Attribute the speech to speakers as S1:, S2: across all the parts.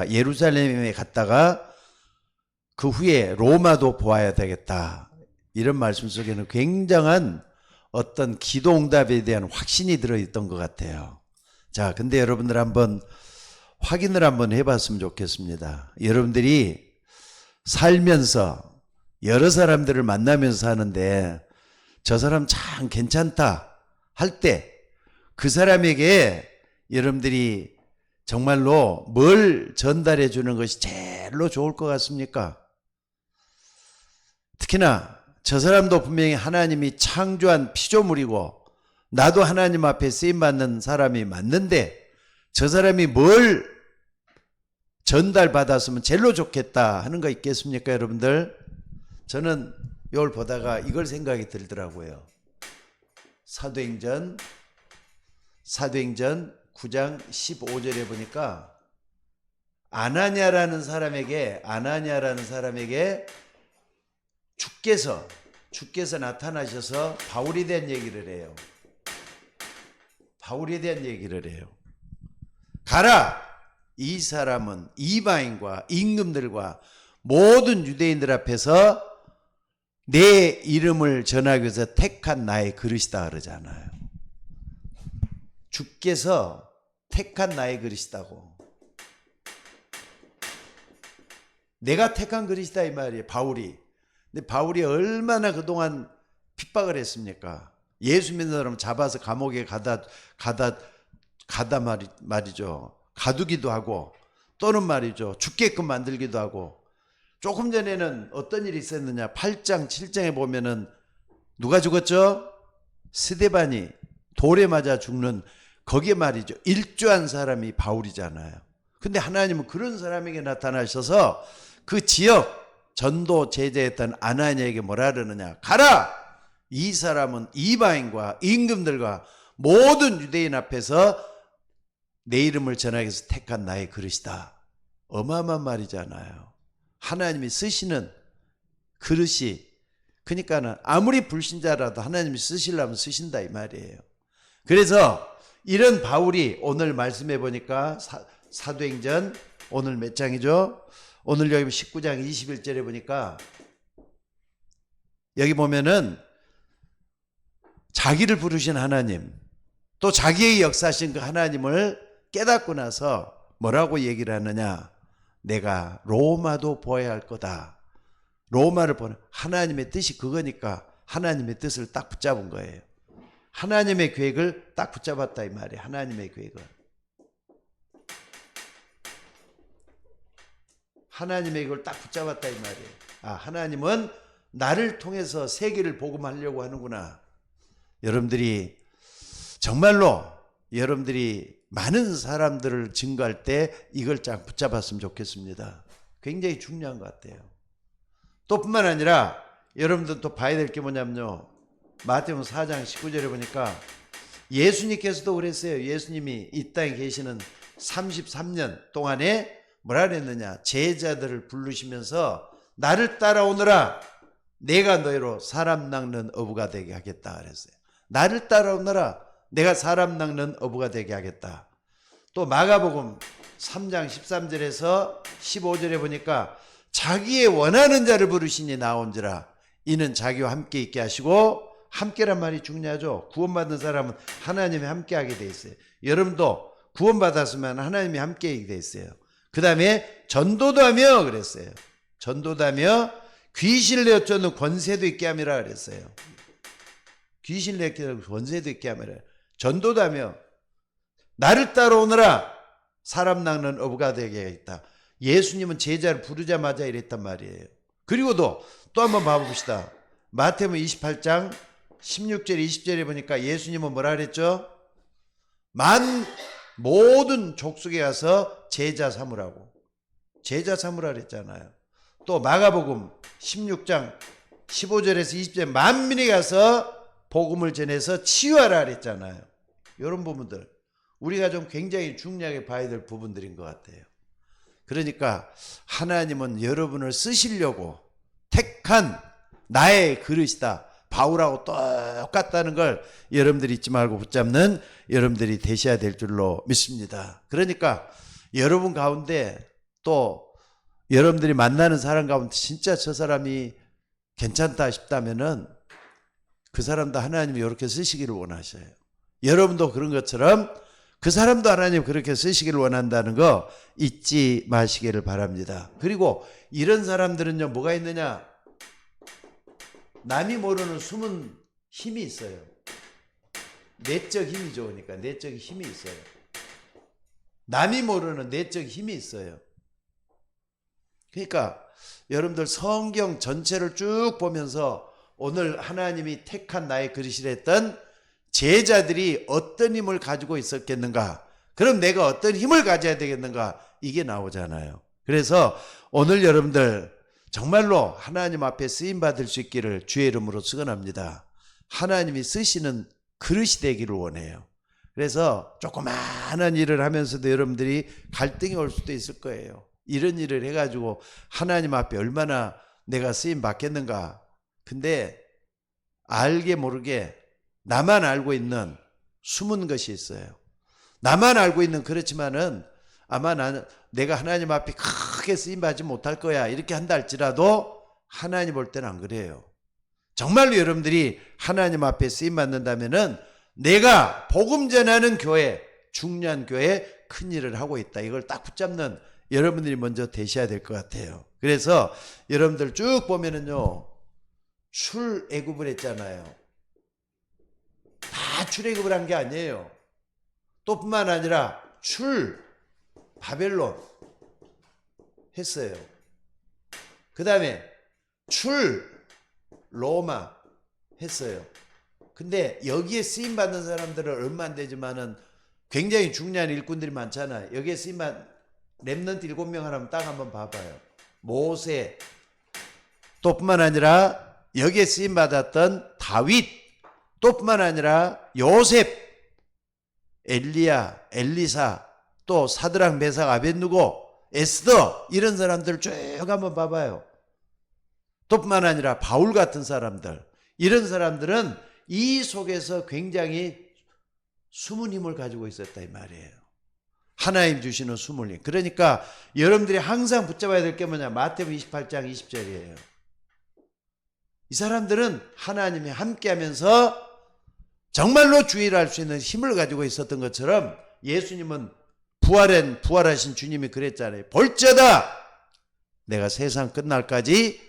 S1: 예루살렘에 갔다가 그 후에 로마도 보아야 되겠다. 이런 말씀 속에는 굉장한 어떤 기도응답에 대한 확신이 들어있던 것 같아요. 자, 근데 여러분들 한번 확인을 한번 해봤으면 좋겠습니다. 여러분들이 살면서 여러 사람들을 만나면서 사는데 저 사람 참 괜찮다 할 때 그 사람에게 여러분들이 정말로 뭘 전달해 주는 것이 제일로 좋을 것 같습니까? 특히나 저 사람도 분명히 하나님이 창조한 피조물이고 나도 하나님 앞에 쓰임받는 사람이 맞는데 저 사람이 뭘 전달받았으면 제일로 좋겠다 하는 거 있겠습니까, 여러분들? 저는 이걸 보다가 이걸 생각이 들더라고요. 사도행전 9장 15절에 보니까 아나니아라는 사람에게 주께서 나타나셔서 바울에 대한 얘기를 해요. 바울에 대한 얘기를 해요. 가라! 이 사람은 이방인과 임금들과 모든 유대인들 앞에서 내 이름을 전하기 위해서 택한 나의 그릇이다 그러잖아요. 주께서 택한 나의 그릇이다고. 내가 택한 그릇이다 이 말이에요. 바울이. 근데 바울이 얼마나 그동안 핍박을 했습니까? 예수 믿는 사람 잡아서 감옥에 가다 말이죠. 가두기도 하고 또는 말이죠. 죽게끔 만들기도 하고. 조금 전에는 어떤 일이 있었느냐. 8장 7장에 보면은 누가 죽었죠? 스데반이 돌에 맞아 죽는 거기에 말이죠. 일조한 사람이 바울이잖아요. 근데 하나님은 그런 사람에게 나타나셔서 그 지역 전도 제자였던 아나니아에게 뭐라 그러느냐. 가라! 이 사람은 이방인과 임금들과 모든 유대인 앞에서 내 이름을 전하기 위해서 택한 나의 그릇이다. 어마어마한 말이잖아요. 하나님이 쓰시는 그릇이, 그러니까는 아무리 불신자라도 하나님이 쓰시려면 쓰신다 이 말이에요. 그래서 이런 바울이 오늘 말씀해 보니까 사도행전 오늘 몇 장이죠? 오늘 여기 19장 21절에 보니까 여기 보면은 자기를 부르신 하나님 또 자기의 역사하신 그 하나님을 깨닫고 나서 뭐라고 얘기를 하느냐. 내가 로마도 보아야 할 거다. 로마를 보는 하나님의 뜻이 그거니까 하나님의 뜻을 딱 붙잡은 거예요. 하나님의 계획을 딱 붙잡았다 이 말이에요. 하나님의 계획을. 하나님의 계획을 딱 붙잡았다 이 말이에요. 아, 하나님은 나를 통해서 세계를 복음하려고 하는구나. 여러분들이 정말로 여러분들이 많은 사람들을 증거할 때 이걸 딱 붙잡았으면 좋겠습니다. 굉장히 중요한 것 같아요. 또 뿐만 아니라 여러분들 또 봐야 될 게 뭐냐면요. 마태복음 4장 19절에 보니까 예수님께서도 그랬어요. 예수님이 이 땅에 계시는 33년 동안에 뭐라 그랬느냐. 제자들을 부르시면서 나를 따라오너라. 내가 너희로 사람 낚는 어부가 되게 하겠다 그랬어요. 나를 따라오너라. 내가 사람 낚는 어부가 되게 하겠다. 또 마가복음 3장 13절에서 15절에 보니까 자기의 원하는 자를 부르시니 나온지라. 이는 자기와 함께 있게 하시고, 함께란 말이 중요하죠. 구원받은 사람은 하나님이 함께하게 돼 있어요. 여러분도 구원받았으면 하나님이 함께하게 돼 있어요. 그 다음에 전도도 하며 그랬어요. 전도도 하며 귀신을 내쫓는 권세도 있게 함이라 그랬어요. 귀신을 내쫓는 권세도 있게 함이라. 전도도 하며 나를 따라오너라. 사람 낚는 어부가 되게 하겠다. 예수님은 제자를 부르자마자 이랬단 말이에요. 그리고도 또 한번 봐봅시다. 마태복음 28장 16절 20절에 보니까 예수님은 뭐라 그랬죠? 모든 족속에 가서 제자 삼으라고. 제자 삼으라 그랬잖아요. 또 마가복음 16장 15절에서 20절 만민에 가서 복음을 전해서 치유하라 그랬잖아요. 이런 부분들 우리가 좀 굉장히 중요하게 봐야 될 부분들인 것 같아요. 그러니까 하나님은 여러분을 쓰시려고 택한 나의 그릇이다. 바울하고 똑같다는 걸 여러분들이 잊지 말고 붙잡는 여러분들이 되셔야 될 줄로 믿습니다. 그러니까 여러분 가운데 또 여러분들이 만나는 사람 가운데 진짜 저 사람이 괜찮다 싶다면은 그 사람도 하나님이 이렇게 쓰시기를 원하셔요. 여러분도 그런 것처럼 그 사람도 하나님 그렇게 쓰시기를 원한다는 거 잊지 마시기를 바랍니다. 그리고 이런 사람들은요, 뭐가 있느냐? 남이 모르는 숨은 힘이 있어요. 내적 힘이 좋으니까 내적 힘이 있어요. 남이 모르는 내적 힘이 있어요. 그러니까 여러분들 성경 전체를 쭉 보면서 오늘 하나님이 택한 나의 그릇이라 했던 제자들이 어떤 힘을 가지고 있었겠는가? 그럼 내가 어떤 힘을 가져야 되겠는가? 이게 나오잖아요. 그래서 오늘 여러분들 정말로 하나님 앞에 쓰임 받을 수 있기를 주의 이름으로 축원합니다. 하나님이 쓰시는 그릇이 되기를 원해요. 그래서 조그마한 일을 하면서도 여러분들이 갈등이 올 수도 있을 거예요. 이런 일을 해가지고 하나님 앞에 얼마나 내가 쓰임 받겠는가. 근데 알게 모르게 나만 알고 있는 숨은 것이 있어요. 나만 알고 있는 그렇지만은 아마 내가 하나님 앞에 크게 쓰임 받지 못할 거야 이렇게 한다 할지라도 하나님 볼 때는 안 그래요. 정말로 여러분들이 하나님 앞에 쓰임 받는다면은 내가 복음 전하는 교회, 중요한 교회에 큰 일을 하고 있다. 이걸 딱 붙잡는 여러분들이 먼저 되셔야 될 것 같아요. 그래서 여러분들 쭉 보면은요, 출애굽을 했잖아요. 다 출애굽을 한 게 아니에요. 또 뿐만 아니라 바벨론 했어요. 그 다음에 로마 했어요. 근데 여기에 쓰임받는 사람들은 얼마 안 되지만은 굉장히 중요한 일꾼들이 많잖아요. 여기에 쓰임받는 렘넌트 7명 하라면 딱 한번 봐봐요. 모세, 또 뿐만 아니라 여기에 쓰임받았던 다윗, 또 뿐만 아니라 요셉, 엘리야, 엘리사, 또 사드락, 메삭, 아벳느고, 에스더 이런 사람들 쭉 한번 봐봐요. 또 뿐만 아니라 바울 같은 사람들, 이런 사람들은 이 속에서 굉장히 숨은 힘을 가지고 있었다 이 말이에요. 하나님 주시는 숨은 힘. 그러니까 여러분들이 항상 붙잡아야 될 게 뭐냐? 마태복음 28장 20절이에요. 이 사람들은 하나님이 함께하면서 정말로 주의를 할 수 있는 힘을 가지고 있었던 것처럼 예수님은 부활하신 주님이 그랬잖아요. 볼지어다 내가 세상 끝날까지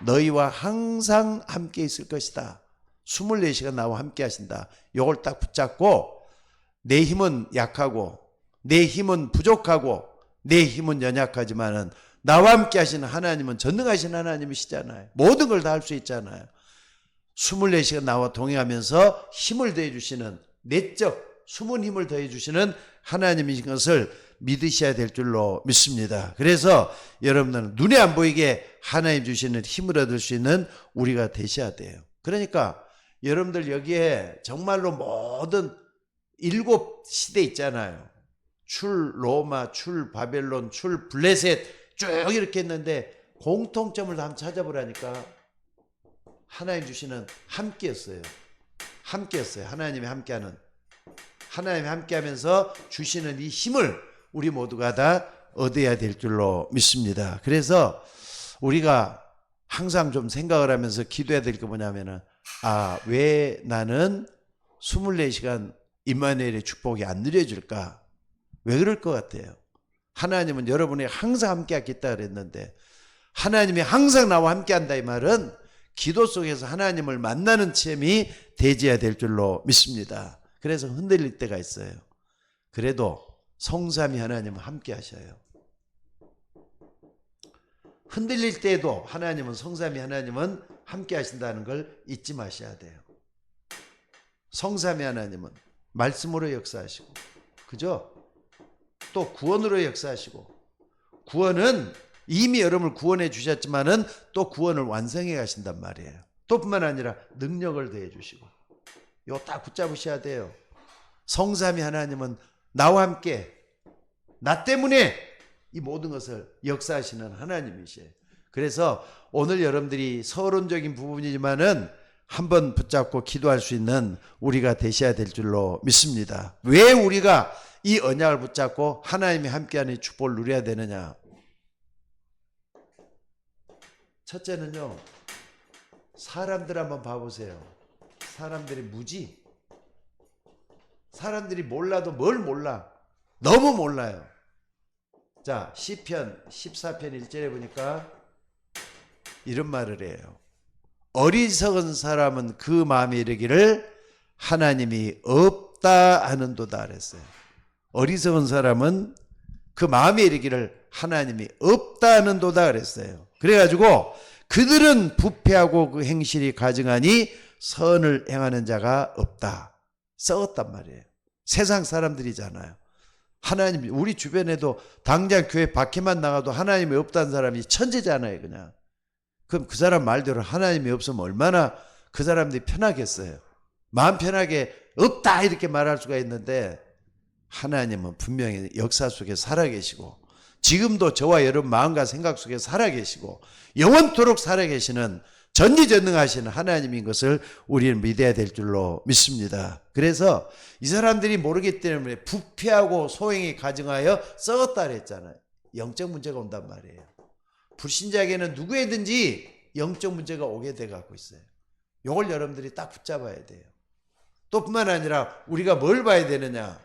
S1: 너희와 항상 함께 있을 것이다. 24시간 나와 함께 하신다. 요걸 딱 붙잡고 내 힘은 약하고 내 힘은 부족하고 내 힘은 연약하지만은 나와 함께 하시는 하나님은 전능하신 하나님이시잖아요. 모든 걸 다 할 수 있잖아요. 24시간 나와 동행하면서 힘을 더해주시는 내적 숨은 힘을 더해주시는 하나님이신 것을 믿으셔야 될 줄로 믿습니다. 그래서 여러분들은 눈에 안 보이게 하나님 주시는 힘을 얻을 수 있는 우리가 되셔야 돼요. 그러니까 여러분들 여기에 정말로 모든 7시대 있잖아요. 로마, 바벨론, 블레셋 쭉 이렇게 했는데 공통점을 한번 찾아보라니까 하나님 주시는 함께였어요. 하나님이 함께하는, 하나님이 함께하면서 주시는 이 힘을 우리 모두가 다 얻어야 될 줄로 믿습니다. 그래서 우리가 항상 좀 생각을 하면서 기도해야 될 게 뭐냐면은 왜 나는 24시간 임마누엘의 축복이 안 누려질까? 왜 그럴 것 같아요? 하나님은 여러분이 항상 함께 하겠다 그랬는데 하나님이 항상 나와 함께 한다 이 말은 기도 속에서 하나님을 만나는 체험이 되어야 될 줄로 믿습니다. 그래서 흔들릴 때가 있어요. 그래도 성삼위 하나님은 함께 하셔요. 흔들릴 때에도 하나님은 성삼위 하나님은 함께 하신다는 걸 잊지 마셔야 돼요. 성삼위 하나님은 말씀으로 역사하시고 그죠? 또 구원으로 역사하시고 구원은 이미 여러분을 구원해 주셨지만은 또 구원을 완성해 가신단 말이에요. 또 뿐만 아니라 능력을 더해 주시고 이거 딱 붙잡으셔야 돼요. 성삼위 하나님은 나와 함께 나 때문에 이 모든 것을 역사하시는 하나님이시에요. 그래서 오늘 여러분들이 서론적인 부분이지만은 한번 붙잡고 기도할 수 있는 우리가 되셔야 될 줄로 믿습니다. 왜 우리가 이 언약을 붙잡고 하나님이 함께하는 축복을 누려야 되느냐? 첫째는요, 사람들 한번 봐보세요. 사람들이 무지. 사람들이 몰라도 뭘 몰라. 너무 몰라요. 자, 시편 14편 1절에 보니까 이런 말을 해요. 어리석은 사람은 그 마음에 이르기를 하나님이 없다 하는도다 그랬어요. 어리석은 사람은 그 마음에 이르기를 하나님이 없다 하는도다 그랬어요. 그래가지고 그들은 부패하고 그 행실이 가증하니 선을 행하는 자가 없다. 썩었단 말이에요. 세상 사람들이잖아요. 하나님, 우리 주변에도 당장 교회 밖에만 나가도 하나님이 없다는 사람이 천재잖아요, 그냥. 그럼 그 사람 말대로 하나님이 없으면 얼마나 그 사람들이 편하겠어요. 마음 편하게 없다 이렇게 말할 수가 있는데 하나님은 분명히 역사 속에 살아계시고 지금도 저와 여러분 마음과 생각 속에 살아계시고 영원토록 살아계시는 전지전능하신 하나님인 것을 우리는 믿어야 될 줄로 믿습니다. 그래서 이 사람들이 모르기 때문에 부패하고 소행이 가증하여 썩었다 그랬잖아요. 영적 문제가 온단 말이에요. 불신자에게는 누구에든지 영적 문제가 오게 돼 갖고 있어요. 이걸 여러분들이 딱 붙잡아야 돼요. 또 뿐만 아니라 우리가 뭘 봐야 되느냐.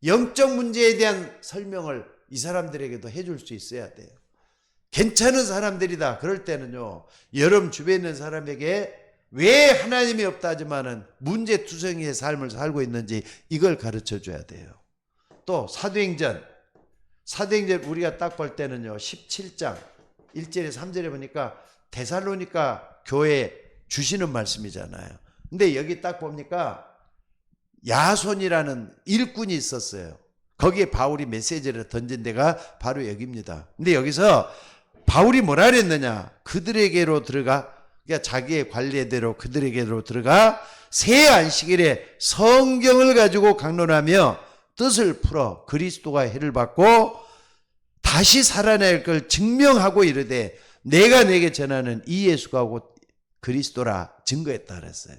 S1: 영적 문제에 대한 설명을 이 사람들에게도 해줄 수 있어야 돼요. 괜찮은 사람들이다. 그럴 때는요, 여러분 주변에 있는 사람에게 왜 하나님이 없다 하지만은 문제투성이의 삶을 살고 있는지 이걸 가르쳐 줘야 돼요. 또 사도행전 우리가 딱 볼 때는요, 17장 1절에 3절에 보니까 데살로니가 교회에 주시는 말씀이잖아요. 근데 여기 딱 보니까 야손이라는 일꾼이 있었어요. 거기에 바울이 메시지를 던진 데가 바로 여기입니다. 근데 여기서 바울이 뭐라 그랬느냐? 그들에게로 들어가, 그러니까 자기의 관례대로 그들에게로 들어가 새 안식일에 성경을 가지고 강론하며 뜻을 풀어 그리스도가 해를 받고 다시 살아날 걸 증명하고 이르되 내가 내게 전하는 이 예수가 곧 그리스도라 증거했다 그랬어요.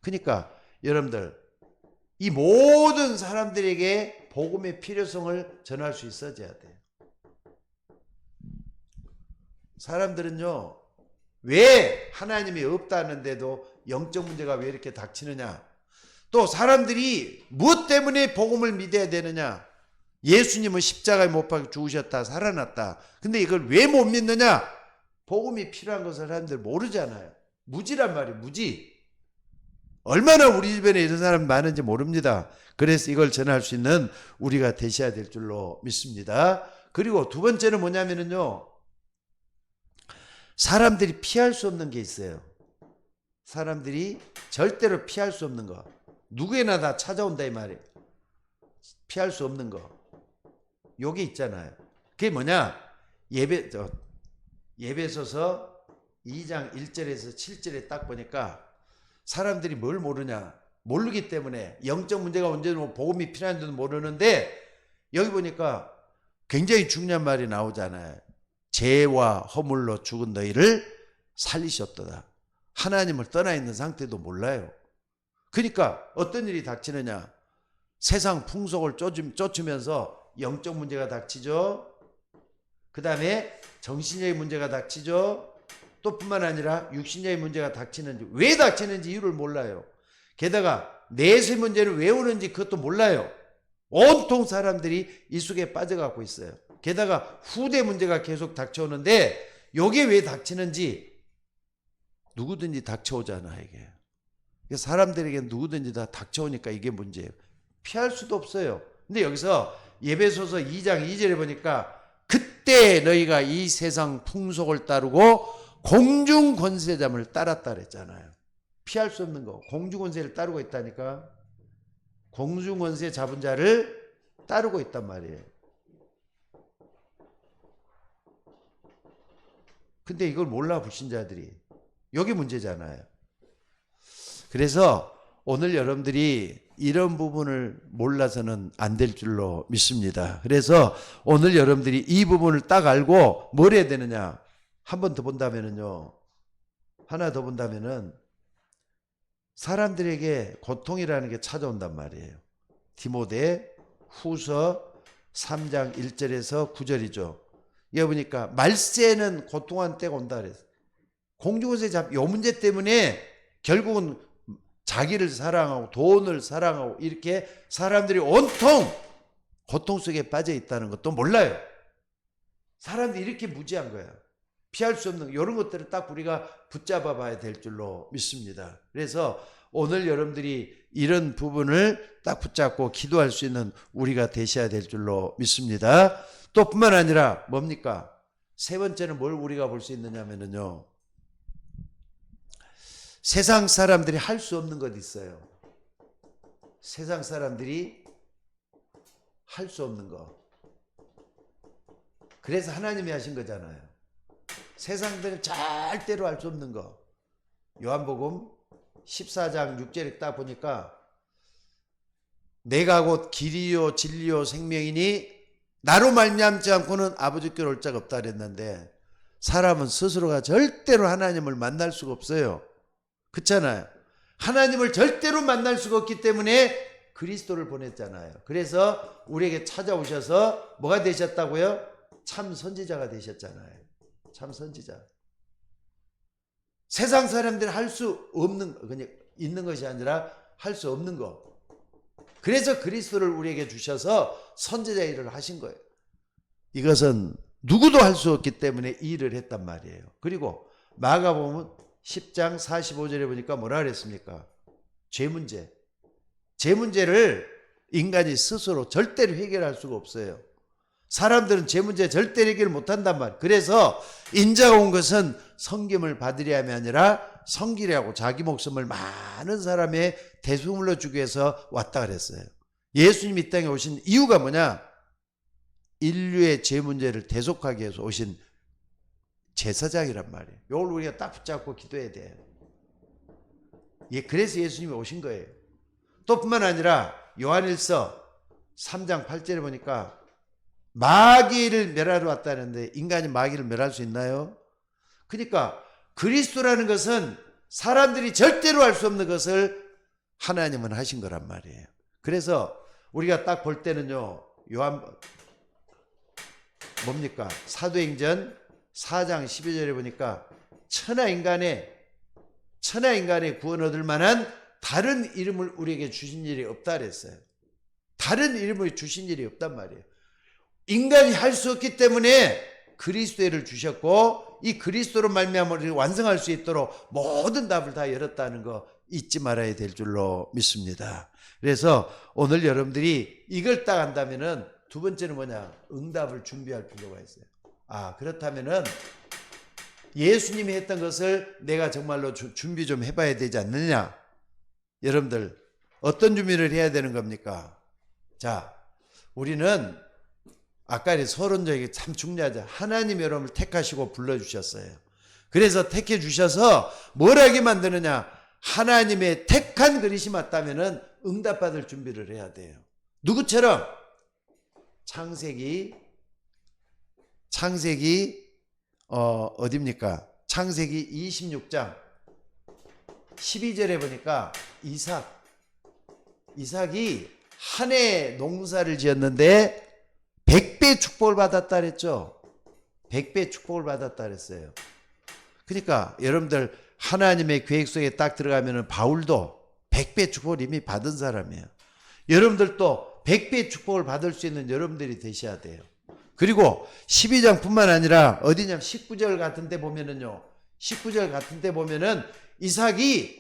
S1: 그러니까 여러분들 이 모든 사람들에게 복음의 필요성을 전할 수 있어져야 돼요. 사람들은요, 왜 하나님이 없다는데도 영적 문제가 왜 이렇게 닥치느냐? 또 사람들이 무엇 때문에 복음을 믿어야 되느냐? 예수님은 십자가에 못 박혀 죽으셨다, 살아났다. 근데 이걸 왜 못 믿느냐? 복음이 필요한 것을 사람들 모르잖아요. 무지란 말이에요, 무지. 얼마나 우리 주변에 이런 사람 많은지 모릅니다. 그래서 이걸 전할 수 있는 우리가 되셔야 될 줄로 믿습니다. 그리고 두 번째는 뭐냐면요, 사람들이 피할 수 없는 게 있어요. 사람들이 절대로 피할 수 없는 거. 누구에나 다 찾아온다 이 말이에요. 피할 수 없는 거. 요게 있잖아요. 그게 뭐냐? 예배소서 2장 1절에서 7절에 딱 보니까 사람들이 뭘 모르냐? 모르기 때문에 영적 문제가 언제 복음이 필요한지도 모르는데 여기 보니까 굉장히 중요한 말이 나오잖아요. 죄와 허물로 죽은 너희를 살리셨도다. 하나님을 떠나 있는 상태도 몰라요. 그러니까 어떤 일이 닥치느냐? 세상 풍속을 쫓으면서 영적 문제가 닥치죠. 그 다음에 정신적인 문제가 닥치죠. 또 뿐만 아니라 육신적인 문제가 닥치는지, 왜 닥치는지 이유를 몰라요. 게다가 내세 문제는 왜 오는지 그것도 몰라요. 온통 사람들이 이 속에 빠져갖고 있어요. 게다가 후대 문제가 계속 닥쳐오는데 이게 왜 닥치는지 누구든지 닥쳐오잖아 이게. 사람들에게 누구든지 다 닥쳐오니까 이게 문제예요. 피할 수도 없어요. 근데 여기서 예배소서 2장 2절에 보니까 그때 너희가 이 세상 풍속을 따르고 공중 권세자를 따랐다 그랬잖아요. 피할 수 없는 거. 공중 권세를 따르고 있다니까. 공중 권세 잡은 자를 따르고 있단 말이에요. 근데 이걸 몰라 불신자들이. 여기 문제잖아요. 그래서 오늘 여러분들이 이런 부분을 몰라서는 안 될 줄로 믿습니다. 그래서 오늘 여러분들이 이 부분을 딱 알고 뭘 해야 되느냐? 한 번 더 본다면은요. 하나 더 본다면은 사람들에게 고통이라는 게 찾아온단 말이에요. 디모데 후서 3장 1절에서 9절이죠. 여기 보니까 말세는 고통한 때가 온다 그랬어요. 공중에서 요 문제 때문에 결국은 자기를 사랑하고 돈을 사랑하고 이렇게 사람들이 온통 고통 속에 빠져 있다는 것도 몰라요. 사람들이 이렇게 무지한 거야. 피할 수 없는 이런 것들을 딱 우리가 붙잡아 봐야 될 줄로 믿습니다. 그래서 오늘 여러분들이 이런 부분을 딱 붙잡고 기도할 수 있는 우리가 되셔야 될 줄로 믿습니다. 또 뿐만 아니라 뭡니까? 세 번째는 뭘 우리가 볼 수 있느냐면요. 세상 사람들이 할 수 없는 것 있어요. 세상 사람들이 할 수 없는 거. 그래서 하나님이 하신 거잖아요. 세상들은 절대로 할 수 없는 거. 요한복음 14장 6절에 딱 보니까 내가 곧 길이요 진리요 생명이니 나로 말미암지 않고는 아버지께로 올 자가 없다 그랬는데 사람은 스스로가 절대로 하나님을 만날 수가 없어요. 그렇잖아요. 하나님을 절대로 만날 수가 없기 때문에 그리스도를 보냈잖아요. 그래서 우리에게 찾아오셔서 뭐가 되셨다고요? 참 선지자가 되셨잖아요. 참 선지자. 세상 사람들은 할 수 없는, 그냥 있는 것이 아니라 할 수 없는 거. 그래서 그리스도를 우리에게 주셔서 선지자 일을 하신 거예요. 이것은 누구도 할 수 없기 때문에 이 일을 했단 말이에요. 그리고 마가복음 10장 45절에 보니까 뭐라 그랬습니까? 죄 문제. 죄 문제를 인간이 스스로 절대로 해결할 수가 없어요. 사람들은 죄 문제 절대 해결 못한단 말이에요. 그래서 인자가 온 것은 섬김을 받으려 함이 아니라 섬기려고 자기 목숨을 많은 사람의 대수물로 주기 위해서 왔다 그랬어요. 예수님이 이 땅에 오신 이유가 뭐냐? 인류의 죄 문제를 대속하기 위해서 오신 제사장이란 말이에요. 이걸 우리가 딱 붙잡고 기도해야 돼요. 예, 그래서 예수님이 오신 거예요. 또 뿐만 아니라 요한일서 3장 8절에 보니까 마귀를 멸하러 왔다는데 인간이 마귀를 멸할 수 있나요? 그러니까 그리스도라는 것은 사람들이 절대로 할 수 없는 것을 하나님은 하신 거란 말이에요. 그래서 우리가 딱 볼 때는요, 요한 뭡니까? 사도행전 4장 12절에 보니까 천하인간의 구원 얻을 만한 다른 이름을 우리에게 주신 일이 없다 그랬어요. 다른 이름을 주신 일이 없단 말이에요. 인간이 할 수 없기 때문에 그리스도를 주셨고 이 그리스도로 말미암아 우리를 완성할 수 있도록 모든 답을 다 열었다는 거 잊지 말아야 될 줄로 믿습니다. 그래서 오늘 여러분들이 이걸 딱 안다면은 두 번째는 뭐냐? 응답을 준비할 필요가 있어요. 그렇다면은 예수님이 했던 것을 내가 정말로 준비 좀 해봐야 되지 않느냐? 여러분들 어떤 준비를 해야 되는 겁니까? 자, 우리는 아까 서론적이 참 중요하죠. 하나님이 여러분을 택하시고 불러주셨어요. 그래서 택해 주셔서 뭘 하게 만드느냐? 하나님의 택한 그릇이 맞다면은 응답받을 준비를 해야 돼요. 누구처럼? 창세기 어딥니까? 창세기 26장 12절에 보니까 이삭이 한 해 농사를 지었는데 100배 축복을 받았다 그랬죠. 100배 축복을 받았다 그랬어요. 그러니까 여러분들 하나님의 계획 속에 딱 들어가면은 바울도 100배 축복을 이미 받은 사람이에요. 여러분들도 100배 축복을 받을 수 있는 여러분들이 되셔야 돼요. 그리고 12장뿐만 아니라 어디냐면 19절 같은 데 보면은요. 19절 같은 데 보면은 이삭이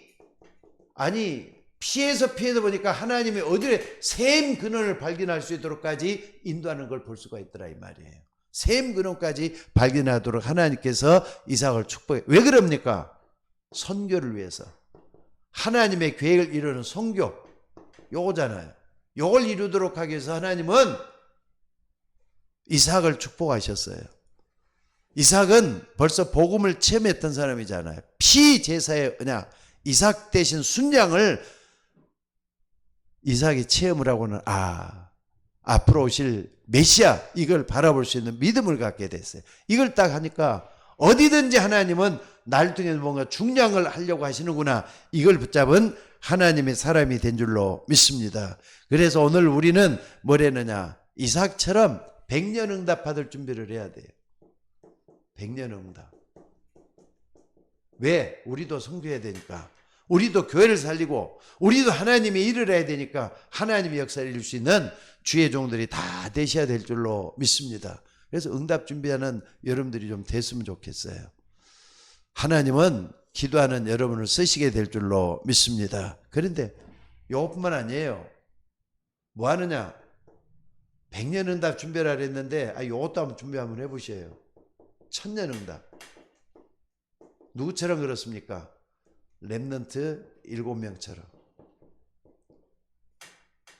S1: 피해서 보니까 하나님이 어디에 샘 근원을 발견할 수 있도록까지 인도하는 걸 볼 수가 있더라 이 말이에요. 샘 근원까지 발견하도록 하나님께서 이삭을 축복해. 왜 그럽니까? 선교를 위해서. 하나님의 계획을 이루는 선교. 요거잖아요. 요걸 이루도록 하기 위해서 하나님은 이삭을 축복하셨어요. 이삭은 벌써 복음을 체험했던 사람이잖아요. 피제사의 언약, 이삭 대신 순양을 이삭이 체험을 하고는 앞으로 오실 메시아 이걸 바라볼 수 있는 믿음을 갖게 됐어요. 이걸 딱 하니까 어디든지 하나님은 날 통해서 뭔가 중량을 하려고 하시는구나. 이걸 붙잡은 하나님의 사람이 된 줄로 믿습니다. 그래서 오늘 우리는 뭐라느냐? 이삭처럼 100년 응답 받을 준비를 해야 돼요. 100년 응답. 왜? 우리도 섬겨야 되니까. 우리도 교회를 살리고 우리도 하나님의 일을 해야 되니까 하나님의 역사를 이룰 수 있는 주의 종들이 다 되셔야 될 줄로 믿습니다. 그래서 응답 준비하는 여러분들이 좀 됐으면 좋겠어요. 하나님은 기도하는 여러분을 쓰시게 될 줄로 믿습니다. 그런데 이것뿐만 아니에요. 뭐 하느냐? 100년 응답 준비하라 그랬는데 이것도 한번 준비 한번 해보세요. 1000년 응답. 누구처럼 그렇습니까? 렘넌트 7명처럼.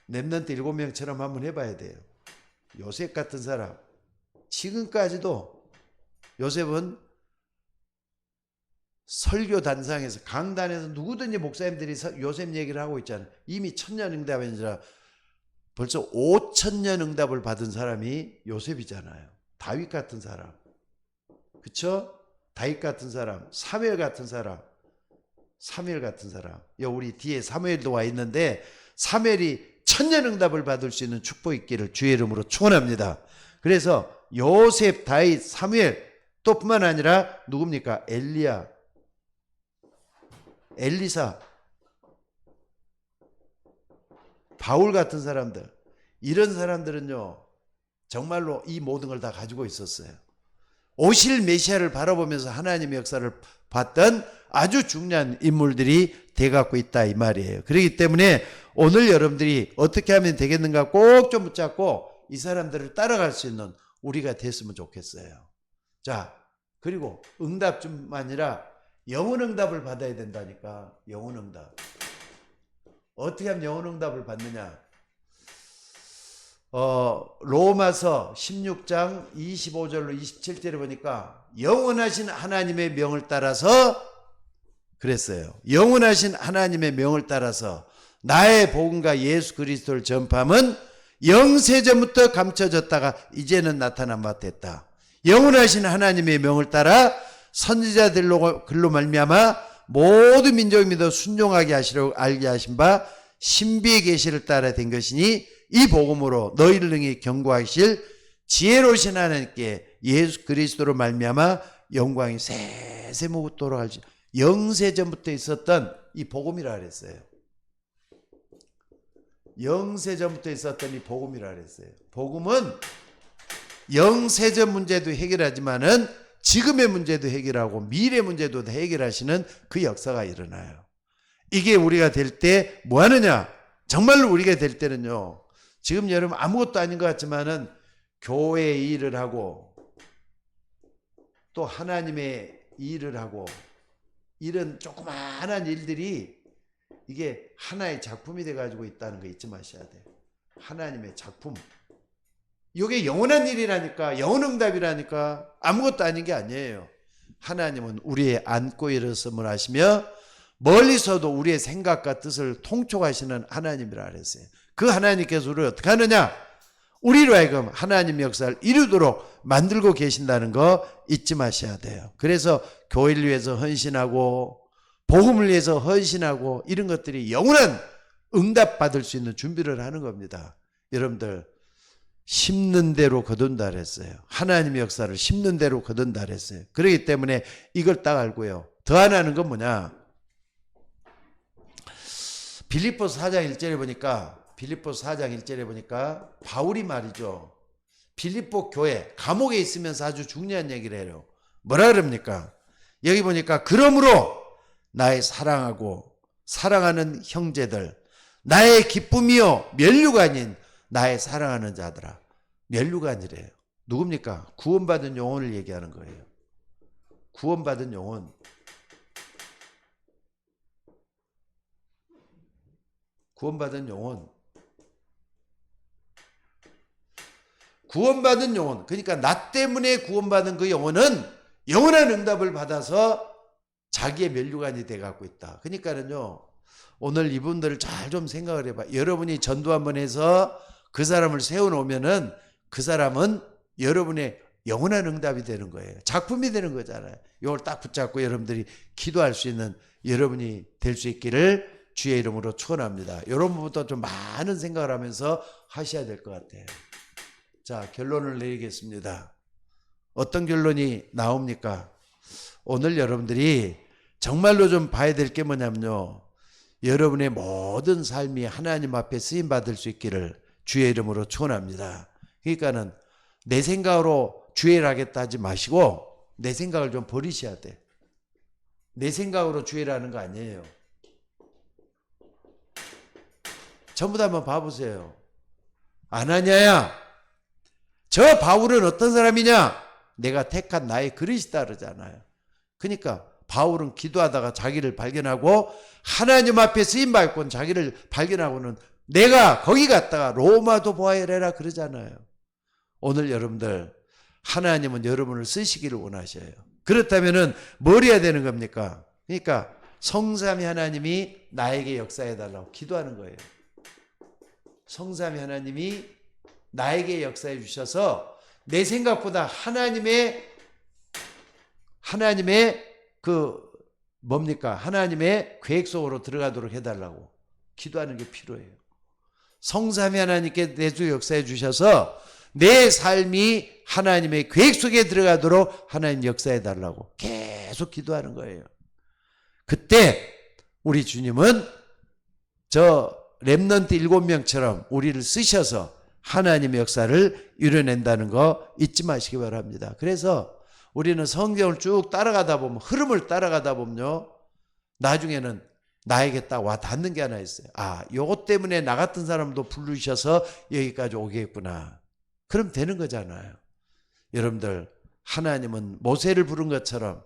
S1: 렘넌트 7명처럼 한번 해봐야 돼요. 요셉 같은 사람. 지금까지도 요셉은 설교 단상에서 강단에서 누구든지 목사님들이 요셉 얘기를 하고 있잖아요. 이미 1000년 응답이 아니라 벌써 5000년 응답을 받은 사람이 요셉이잖아요. 다윗 같은 사람. 그쵸? 다윗 같은 사람, 사무엘 같은 사람. 사무엘 같은 사람. 우리 뒤에 사무엘도 와 있는데 사무엘이 1000년 응답을 받을 수 있는 축복 있기를 주의 이름으로 축원합니다. 그래서 요셉, 다윗, 사무엘 또 뿐만 아니라 누굽니까? 엘리야, 엘리사, 바울 같은 사람들. 이런 사람들은요 정말로 이 모든 걸 다 가지고 있었어요. 오실 메시아를 바라보면서 하나님의 역사를 봤던 아주 중요한 인물들이 돼갖고 있다 이 말이에요. 그렇기 때문에 오늘 여러분들이 어떻게 하면 되겠는가 꼭 좀 붙잡고 이 사람들을 따라갈 수 있는 우리가 됐으면 좋겠어요. 자, 그리고 응답뿐만 아니라 영혼 응답을 받아야 된다니까. 영혼 응답. 어떻게 하면 영혼 응답을 받느냐? 로마서 16장 25절로 27절에 보니까 영원하신 하나님의 명을 따라서 그랬어요. 영원하신 하나님의 명을 따라서 나의 복음과 예수 그리스도를 전파함은 영세전부터 감춰졌다가 이제는 나타난 바 됐다. 영원하신 하나님의 명을 따라 선지자들로 글로 말미암아 모든 민족이 믿어 순종하게 하시려고 알게 하신 바 신비의 계시를 따라 된 것이니 이 복음으로 너희를 능히 경고하실 지혜로우신 하나님께 예수 그리스도로 말미암아 영광이 세세무도록 할지. 영세전부터 있었던 이 복음이라 그랬어요. 영세전부터 있었던 이 복음이라 그랬어요. 복음은 영세전 문제도 해결하지만은 지금의 문제도 해결하고 미래 문제도 해결하시는 그 역사가 일어나요. 이게 우리가 될 때 뭐 하느냐? 정말로 우리가 될 때는요. 지금 여러분 아무것도 아닌 것 같지만은 교회 일을 하고 또 하나님의 일을 하고 이런 조그마한 일들이 이게 하나의 작품이 돼가지고 있다는 거 잊지 마셔야 돼요. 하나님의 작품. 이게 영원한 일이라니까. 영원 응답이라니까. 아무것도 아닌 게 아니에요. 하나님은 우리의 안고 일어섬을 하시며 멀리서도 우리의 생각과 뜻을 통촉하시는 하나님이라 그랬어요. 그 하나님께서 우리를 어떻게 하느냐? 우리로 하여금 하나님의 역사를 이루도록 만들고 계신다는 거 잊지 마셔야 돼요. 그래서 교회를 위해서 헌신하고 복음을 위해서 헌신하고 이런 것들이 영원한 응답받을 수 있는 준비를 하는 겁니다. 여러분들 심는 대로 거둔다 그랬어요. 하나님의 역사를 심는 대로 거둔다 그랬어요. 그렇기 때문에 이걸 딱 알고요. 더 하나는 건 뭐냐? 빌립보서 4장 1절에 보니까 바울이 말이죠. 빌립보 교회 감옥에 있으면서 아주 중요한 얘기를 해요. 뭐라 그럽니까? 여기 보니까 그러므로 나의 사랑하고 사랑하는 형제들 나의 기쁨이요 면류가 아닌 나의 사랑하는 자들아. 면류가 아니래요. 누굽니까? 구원받은 영혼을 얘기하는 거예요. 구원받은 영혼. 구원받은 영혼. 구원받은 영혼. 그러니까 나 때문에 구원받은 그 영혼은 영원한 응답을 받아서 자기의 면류관이 돼갖고 있다. 그러니까는요, 오늘 이분들을 잘 좀 생각을 해봐. 여러분이 전도 한번 해서 그 사람을 세워놓으면은 그 사람은 여러분의 영원한 응답이 되는 거예요. 작품이 되는 거잖아요. 이걸 딱 붙잡고 여러분들이 기도할 수 있는 여러분이 될 수 있기를 주의 이름으로 축원합니다. 이런 부분도 좀 많은 생각을 하면서 하셔야 될 것 같아요. 자, 결론을 내리겠습니다. 어떤 결론이 나옵니까? 오늘 여러분들이 정말로 좀 봐야 될 게 뭐냐면요. 여러분의 모든 삶이 하나님 앞에 쓰임 받을 수 있기를 주의 이름으로 축원합니다. 그러니까는 내 생각으로 주의를 하겠다 하지 마시고 내 생각을 좀 버리셔야 돼. 내 생각으로 주의를 하는 거 아니에요. 전부 다 한번 봐보세요. 아나니아야, 저 바울은 어떤 사람이냐? 내가 택한 나의 그릇이다 그러잖아요. 그러니까 바울은 기도하다가 자기를 발견하고 하나님 앞에 쓰임받고 자기를 발견하고는 내가 거기 갔다가 로마도 보아야 해라 그러잖아요. 오늘 여러분들 하나님은 여러분을 쓰시기를 원하셔요. 그렇다면 뭘 해야 되는 겁니까? 그러니까 성삼위 하나님이 나에게 역사해달라고 기도하는 거예요. 성삼위 하나님이 나에게 역사해 주셔서 내 생각보다 하나님의 하나님의 계획 속으로 들어가도록 해달라고 기도하는 게 필요해요. 성삼위 하나님께 내주 역사해 주셔서 내 삶이 하나님의 계획 속에 들어가도록 하나님 역사해 달라고 계속 기도하는 거예요. 그때 우리 주님은 저 렘넌트 7명처럼 우리를 쓰셔서 하나님의 역사를 이뤄낸다는 거 잊지 마시기 바랍니다. 그래서 우리는 성경을 쭉 따라가다 보면, 흐름을 따라가다 보면요, 나중에는 나에게 딱 와 닿는 게 하나 있어요. 아, 요것 때문에 나 같은 사람도 부르셔서 여기까지 오겠구나. 그럼 되는 거잖아요. 여러분들, 하나님은 모세를 부른 것처럼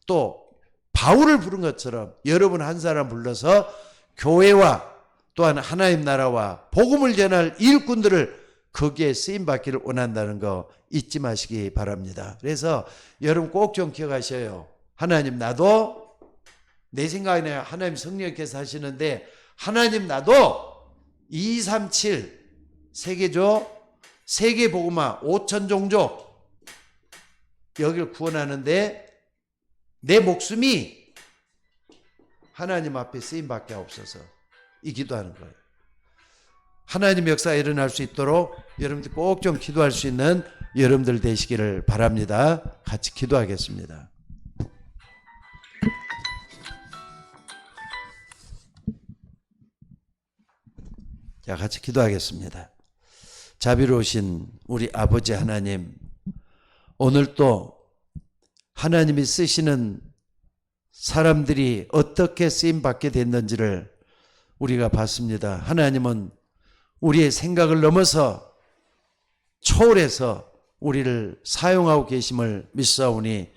S1: 또 바울을 부른 것처럼 여러분 한 사람 불러서 교회와 또한 하나님 나라와 복음을 전할 일꾼들을 거기에 쓰임받기를 원한다는 거 잊지 마시기 바랍니다. 그래서 여러분 꼭 좀 기억하셔요. 하나님, 나도 내 생각에 하나님 성령께서 하시는데 하나님, 나도 237 세계죠. 세계 복음화 5천 종족 여기를 구원하는데 내 목숨이 하나님 앞에 쓰임받게 하옵소서, 이 기도하는 거예요. 하나님 역사가 일어날 수 있도록 여러분들 꼭 좀 기도할 수 있는 여러분들 되시기를 바랍니다. 같이 기도하겠습니다. 자, 같이 기도하겠습니다. 자비로우신 우리 아버지 하나님, 오늘 또 하나님이 쓰시는 사람들이 어떻게 쓰임받게 됐는지를 우리가 봤습니다. 하나님은 우리의 생각을 넘어서 초월해서 우리를 사용하고 계심을 믿사오니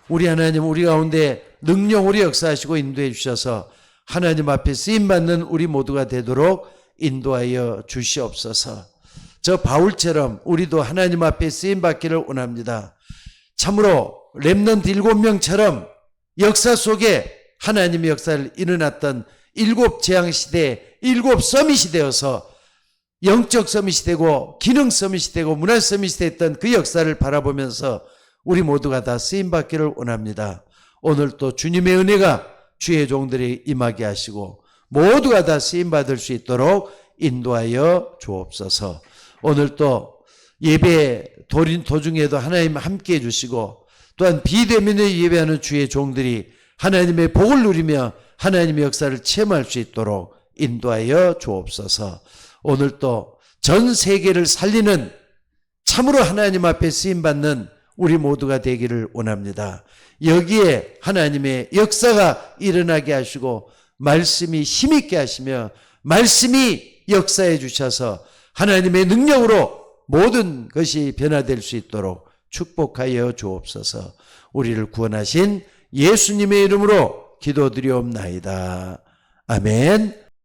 S1: 우리 하나님, 우리 가운데 능력으로 역사하시고 인도해 주셔서 하나님 앞에 쓰임받는 우리 모두가 되도록 인도하여 주시옵소서. 저 바울처럼 우리도 하나님 앞에 쓰임받기를 원합니다. 참으로 렘넌트 7명처럼 역사 속에 하나님의 역사를 일어났던 7 재앙시대, 7 서밋이 되어서 영적 서밋이 되고 기능 서밋이 되고 문화 서밋이 됐던 그 역사를 바라보면서 우리 모두가 다 쓰임받기를 원합니다. 오늘 또 주님의 은혜가 주의 종들이 임하게 하시고 모두가 다 쓰임받을 수 있도록 인도하여 주옵소서. 오늘 또 예배 도중에도 하나님 함께해 주시고 또한 비대면에 예배하는 주의 종들이 하나님의 복을 누리며 하나님의 역사를 체험할 수 있도록 인도하여 주옵소서. 오늘 또 전 세계를 살리는 참으로 하나님 앞에 쓰임받는 우리 모두가 되기를 원합니다. 여기에 하나님의 역사가 일어나게 하시고 말씀이 힘있게 하시며 말씀이 역사해 주셔서 하나님의 능력으로 모든 것이 변화될 수 있도록 축복하여 주옵소서. 우리를 구원하신 예수님의 이름으로 기도드리옵나이다. 아멘.